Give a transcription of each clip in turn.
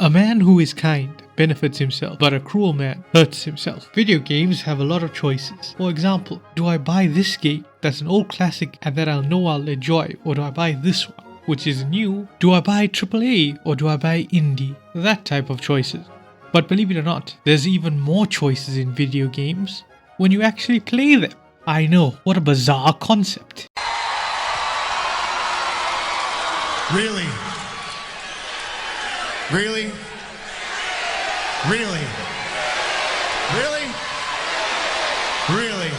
A man who is kind benefits himself, but a cruel man hurts himself. Video games have a lot of choices. For example, do I buy this game that's an old classic and that I'll know I'll enjoy, or do I buy this one which is new? Do I buy AAA or do I buy indie? That type of choices. But believe it or not, there's even more choices in video games when you actually play them. I know, what a bizarre concept. Really? Really? Really? Really? Really?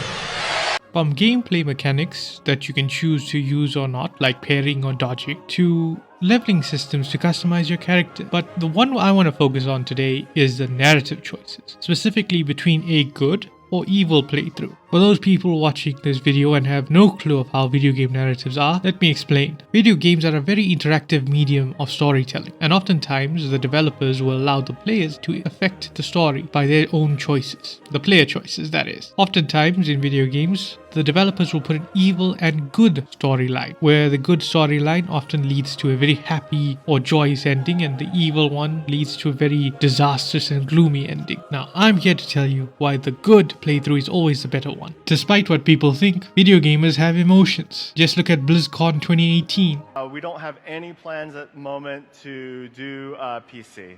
From gameplay mechanics that you can choose to use or not, like parrying or dodging, to leveling systems to customize your character. But the one I want to focus on today is the narrative choices, specifically between a good or evil playthrough. For those people watching this video and have no clue of how video game narratives are, let me explain. Video games are a very interactive medium of storytelling, and oftentimes the developers will allow the players to affect the story by their own choices. The player choices, that is. Oftentimes in video games, the developers will put an evil and good storyline, where the good storyline often leads to a very happy or joyous ending, and the evil one leads to a very disastrous and gloomy ending. Now, I'm here to tell you why the good playthrough is always the better one. Despite what people think, video gamers have emotions. Just look at BlizzCon 2018. We don't have any plans at the moment to do PC.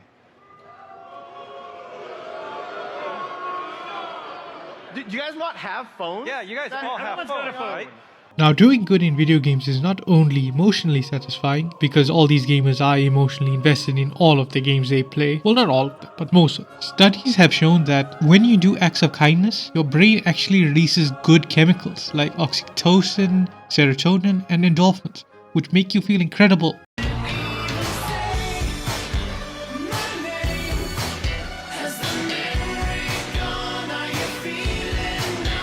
Do you guys not have phones? Yeah, you guys all have phones, right? Now, doing good in video games is not only emotionally satisfying, because all these gamers are emotionally invested in all of the games they play. Well, not all of them, but most of them. Studies have shown that when you do acts of kindness, your brain actually releases good chemicals like oxytocin, serotonin, and endorphins, which make you feel incredible.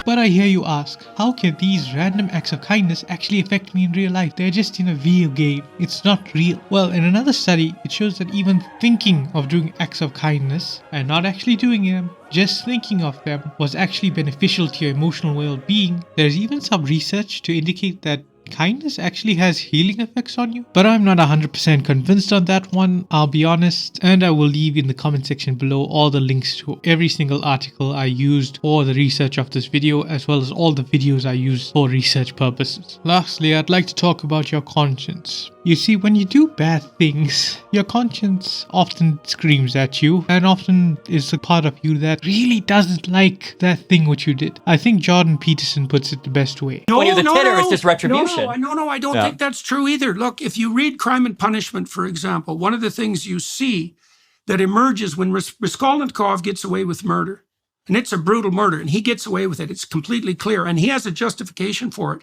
But I hear you ask, how can these random acts of kindness actually affect me in real life? They're just in a video game. It's not real. Well, in another study, it shows that even thinking of doing acts of kindness and not actually doing them, just thinking of them, was actually beneficial to your emotional well-being. There's even some research to indicate that kindness actually has healing effects on you, but I'm not 100% convinced on that one, I'll be honest, and I will leave in the comment section below all the links to every single article I used for the research of this video, as well as all the videos I used for research purposes. Lastly, I'd like to talk about your conscience. You see, when you do bad things, your conscience often screams at you, and often is a part of you that really doesn't like that thing which you did. I think Jordan Peterson puts it the best way. When you're the titter, it's just retribution. No, I don't think that's true either. Look, if you read Crime and Punishment, for example, one of the things you see that emerges when Raskolnikov gets away with murder, and it's a brutal murder, and he gets away with it, it's completely clear, and he has a justification for it.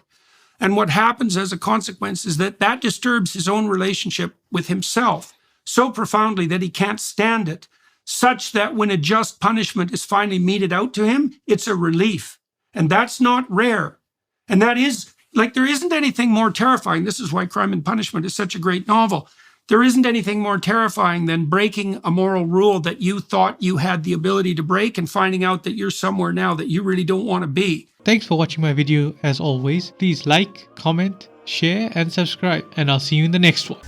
And what happens as a consequence is that that disturbs his own relationship with himself so profoundly that he can't stand it, such that when a just punishment is finally meted out to him, it's a relief. And that's not rare. And that is, like, there isn't anything more terrifying. This is why Crime and Punishment is such a great novel. There isn't anything more terrifying than breaking a moral rule that you thought you had the ability to break and finding out that you're somewhere now that you really don't want to be. Thanks for watching my video as always. Please like, comment, share and subscribe, and I'll see you in the next one.